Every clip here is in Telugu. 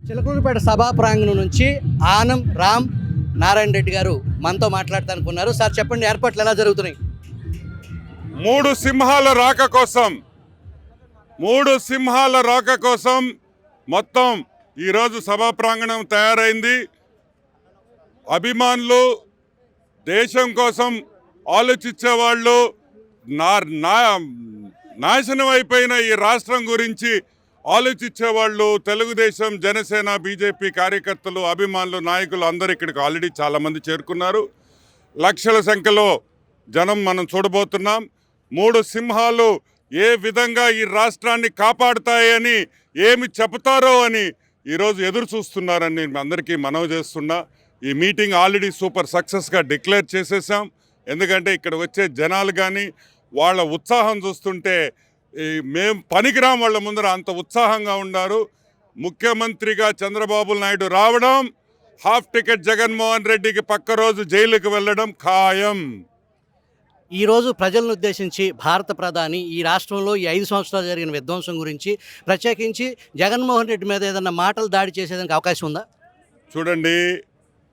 చిలకలూరిపేట సభా ప్రాంగణం నుంచి ఆనం రామ్ నారాయణ రెడ్డి గారు మనతో మాట్లాడతానుకున్నారు. సార్ చెప్పండి, ఏర్పాట్లు ఎలా జరుగుతున్నాయి? మూడు సింహాల రాక కోసం మొత్తం ఈరోజు సభా ప్రాంగణం తయారైంది. అభిమానులు, దేశం కోసం ఆలోచించేవాళ్ళు, నాశనం అయిపోయిన ఈ రాష్ట్రం గురించి ఆలోచించేవాళ్ళు, తెలుగుదేశం, జనసేన, బీజేపీ కార్యకర్తలు, అభిమానులు, నాయకులు అందరూ ఇక్కడికి ఆల్రెడీ చాలామంది చేరుకున్నారు. లక్షల సంఖ్యలో జనం మనం చూడబోతున్నాం. మూడు సింహాలు ఏ విధంగా ఈ రాష్ట్రాన్ని కాపాడుతాయని, ఏమి చెబుతారో అని ఈరోజు ఎదురు చూస్తున్నారని నేను అందరికీ మనవి చేస్తున్నా. ఈ మీటింగ్ ఆల్రెడీ సూపర్ సక్సెస్గా డిక్లేర్ చేసేసాం. ఎందుకంటే ఇక్కడ వచ్చే జనాలు కానీ వాళ్ళ ఉత్సాహం చూస్తుంటే మేము పనికిరాం వాళ్ళ ముందర అంత ఉత్సాహంగా ఉన్నారు. ముఖ్యమంత్రిగా చంద్రబాబు నాయుడు రావడం, హాఫ్ టికెట్ జగన్మోహన్ రెడ్డికి పక్క రోజు జైలుకి వెళ్ళడం ఖాయం. ఈరోజు ప్రజలను ఉద్దేశించి భారత ప్రధాని ఈ రాష్ట్రంలో ఈ 5 సంవత్సరాలు జరిగిన విధ్వంసం గురించి, ప్రత్యేకించి జగన్మోహన్ రెడ్డి మీద ఏదన్నా మాటలు దాడి చేసేదానికి అవకాశం ఉందా? చూడండి,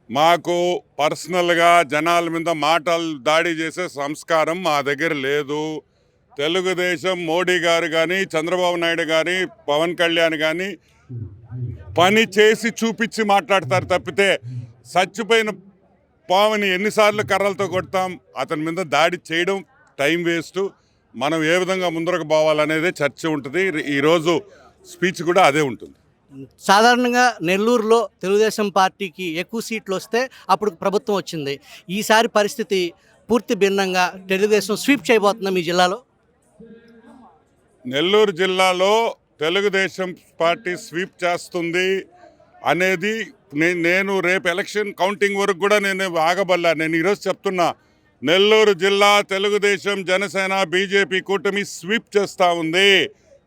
మాకు పర్సనల్గా జనాల మీద మాటలు దాడి చేసే సంస్కారం మా దగ్గర లేదు. తెలుగుదేశం మోడీ గారు కానీ, చంద్రబాబు నాయుడు కానీ, పవన్ కళ్యాణ్ కానీ పని చేసి చూపించి మాట్లాడతారు తప్పితే, చచ్చిపోయిన పావుని ఎన్నిసార్లు కర్రలతో కొడతాం, అతని మీద దాడి చేయడం టైం వేస్ట్. మనం ఏ విధంగా ముందరకు పోవాలనేదే చర్చ ఉంటుంది. ఈరోజు స్పీచ్ కూడా అదే ఉంటుంది. సాధారణంగా నెల్లూరులో తెలుగుదేశం పార్టీకి ఎక్కువ సీట్లు వస్తే అప్పుడు ప్రభుత్వం వచ్చింది. ఈసారి పరిస్థితి పూర్తి భిన్నంగా తెలుగుదేశం స్వీప్ చేయబోతుందా మీ జిల్లాలో? నెల్లూరు జిల్లాలో తెలుగుదేశం పార్టీ స్వీప్ చేస్తుంది అనేది నేను రేపు ఎలక్షన్ కౌంటింగ్ వరకు కూడా నేను ఆగబల్లా. నేను ఈరోజు చెప్తున్నా, నెల్లూరు జిల్లా తెలుగుదేశం, జనసేన, బీజేపీ కూటమి స్వీప్ చేస్తూ ఉంది.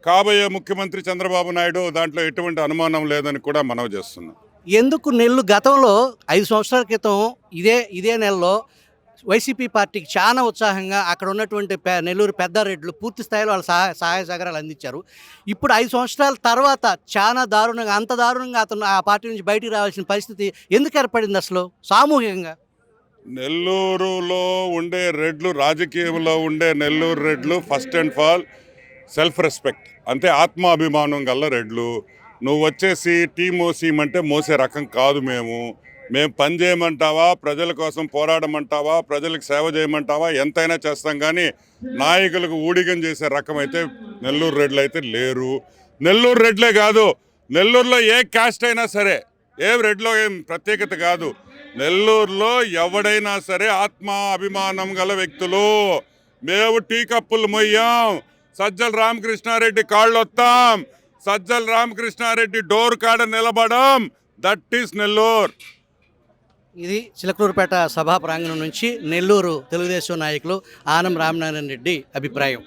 కాబోయే ముఖ్యమంత్రి చంద్రబాబు నాయుడు, దాంట్లో ఎటువంటి అనుమానం లేదని కూడా మనవి చేస్తున్నాం. ఎందుకు గతంలో 5 సంవత్సరాల క్రితం ఇదే నెలలో వైసీపీ పార్టీకి చాలా ఉత్సాహంగా అక్కడ ఉన్నటువంటి నెల్లూరు పెద్దారెడ్లు పూర్తి స్థాయిలో వాళ్ళ సహాయ సహకారాలు అందించారు. ఇప్పుడు 5 సంవత్సరాల తర్వాత చాలా దారుణంగా, అంత దారుణంగా అతను ఆ పార్టీ నుంచి బయటికి రావాల్సిన పరిస్థితి ఎందుకు ఏర్పడింది అసలు సామూహికంగా? నెల్లూరులో ఉండే రెడ్లు, రాజకీయంలో ఉండే నెల్లూరు రెడ్లు first and all self respect, అంటే ఆత్మాభిమానం గల రెడ్లు. నువ్వు వచ్చేసి టీ మోసేయమంటే మోసే రకం కాదు. మేము పని చేయమంటావా, ప్రజల కోసం పోరాడమంటావా, ప్రజలకు సేవ చేయమంటావా, ఎంతైనా చేస్తాం. కానీ నాయకులకు ఊడిగం చేసే రకం అయితే నెల్లూరు రెడ్లు అయితే లేరు. నెల్లూరు రెడ్లే కాదు, నెల్లూరులో ఏ క్యాస్ట్ అయినా సరే, ఏ రెడ్లో ఏం ప్రత్యేకత కాదు. నెల్లూరులో ఎవడైనా సరే అభిమానం గల వ్యక్తులు. మేము టీ కప్పులు మొయ్యాం, సజ్జల రామకృష్ణారెడ్డి కాళ్ళు వస్తాం, సజ్జల రామకృష్ణారెడ్డి డోర్ కాడ నిలబడం. That is Nellore. ఇది చిలకలూరిపేట సభా ప్రాంగణం నుంచి నెల్లూరు తెలుగుదేశం నాయకులు ఆనం రామనారాయణ రెడ్డి అభిప్రాయం.